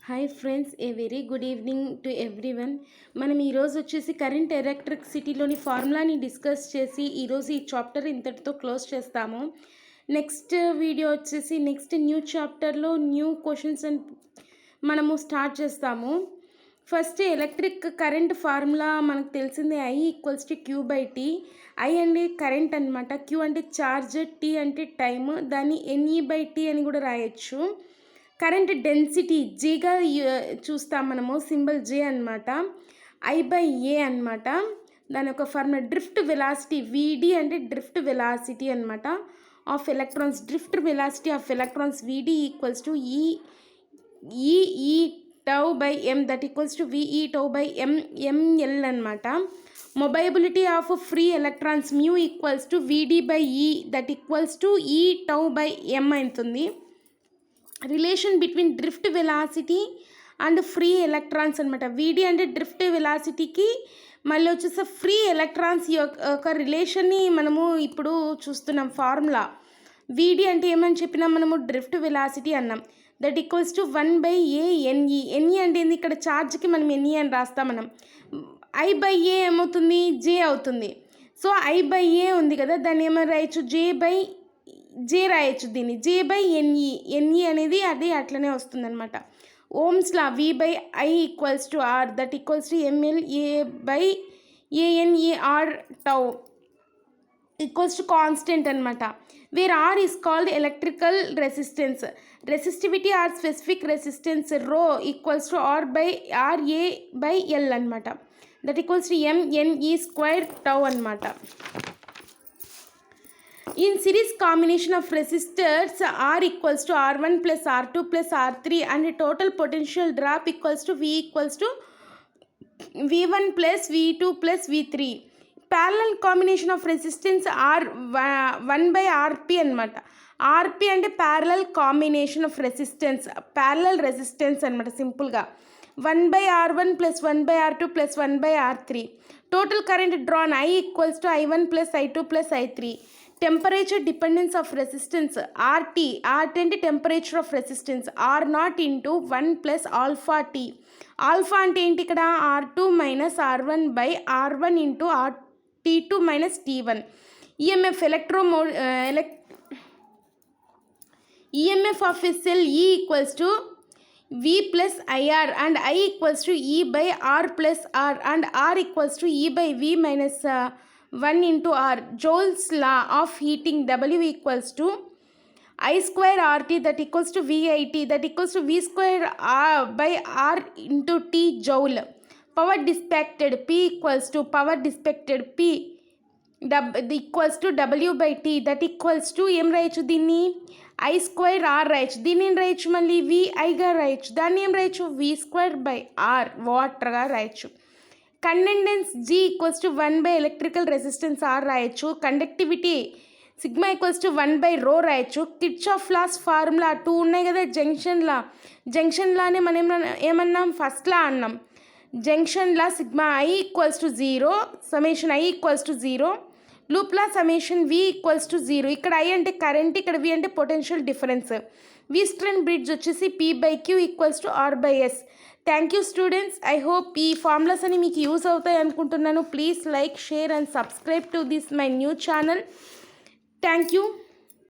Hi friends, a very good evening to everyone. మనం ఈరోజు వచ్చేసి కరెంట్ ఎలక్ట్రిసిటీలోని ఫార్ములాని డిస్కస్ చేసి ఈరోజు ఈ చాప్టర్ ఇంతటితో క్లోజ్ చేస్తాము. నెక్స్ట్ వీడియో వచ్చేసి నెక్స్ట్ న్యూ చాప్టర్లో న్యూ క్వశ్చన్స్ అండ్ మనము స్టార్ట్ చేస్తాము. ఫస్ట్ ఎలక్ట్రిక్ కరెంట్ ఫార్ములా మనకు తెలిసిందే, I equals to Q by T. I అంటే కరెంట్ అనమాట, క్యూ అంటే ఛార్జ్, టీ అంటే టైమ్. దాన్ని ఎన్ఈ బై టీ అని కూడా రాయొచ్చు. కరెంట్ డెన్సిటీ జీగా చూస్తాం మనము, సింబల్ జే అనమాట. ఐ బై ఏ అనమాట. దాని ఒక ఫార్ములా. డ్రిఫ్ట్ వెలాసిటీ విడి అంటే డ్రిఫ్ట్ వెలాసిటీ అనమాట of electrons. Drift velocity of electrons V D equals to E tau by M, that equals to V E tau by M L అనమాట. Mobility of free electrons mu equals to V D by E, that equals to E tau by M అవుతుంది. Relation between drift velocity and free electrons అనమాట. V D అంటే drift వెలాసిటీకి మళ్ళీ వచ్చేసి free electrons యొక్క రిలేషన్ని మనము ఇప్పుడు చూస్తున్నాం. ఫార్ములా విడి అంటే ఏమని చెప్పినాం మనము, డ్రిఫ్ట్ వెలాసిటీ అన్నాం. That equals to 1/a NE. NE అంటే ఏంది, ఇక్కడ ఛార్జ్కి మనం ఎన్ఈ అని రాస్తాం మనం. ఐ బై ఏ ఏమవుతుంది, జే అవుతుంది. సో ఐ బై ఏ ఉంది కదా, దాన్ని ఏమైనా రాయొచ్చు, జే రాయొచ్చు. దీన్ని జే బై ఎన్ఈ అనేది అది అట్లనే వస్తుందన్నమాట. Ohm's law V by I equals to R, that equals to M L A by A N E R tau equals to constant అనమాట. Where R is called electrical resistance. Resistivity or specific resistance rho equals to R A by L అనమాట. That equals to M N E square tau అనమాట. In series combination of resistors R equals to R1 plus R2 plus R3 and total potential drop equals to V equals to V1 plus V2 plus V3. Parallel combination of resistance R 1 by RP అనమాట. RP అంటే parallel combination of resistance, parallel resistance అనమాట సింపుల్గా. 1 by R1 plus 1 by R2 plus 1 by R3. Total current drawn I equals to I1 plus I2 plus I3. Temperature dependence of resistance RT అంటే temperature of resistance R0 into 1 plus alpha T. Alpha అంటే ఏంటి ఇక్కడ, R2 minus R1 by R1 into T2 minus T1. EMF EMF of a cell E equals to V plus IR and I equals to E by R plus R and R equals to E by V minus 1 into R. Joule's law of heating W equals to I square RT, that equals to VIT, that equals to V square R by R into T joule. Power dissipated P equals to power dissipated P equals to W by T, that equals to ఏం రాయొచ్చు దీన్ని, I square R రాయొచ్చు. దీన్ని ఏం రాయొచ్చు, మళ్ళీ VIగా రాయొచ్చు. దాన్ని ఏం రాయొచ్చు, V square by R వాటర్గా రాయొచ్చు. Conductance G equals to 1 by electrical resistance R రాయొచ్చు. Conductivity sigma equals to 1 by rho రాయొచ్చు. కిర్చాఫ్ లాస్ ఫార్ములా 2 ఉన్నాయి కదా, జంక్షన్ లానే మనం ఏమన్నాం, ఫస్ట్ లా అన్నాం. Junction law sigma I equals to 0, summation I equals to 0, loop law summation V equals to 0. ఇక్కడ I అంటే current, ఇక్కడ V అంటే పొటెన్షియల్ డిఫరెన్స్. వీస్ట్రన్ బ్రిడ్జ్ వచ్చేసి P by Q equals to R by S. Thank you students. I hope ఈ formulas అని మీకు use అవుతాయి అనుకుంటున్నాను. Please like, share and subscribe to this my new channel. Thank you.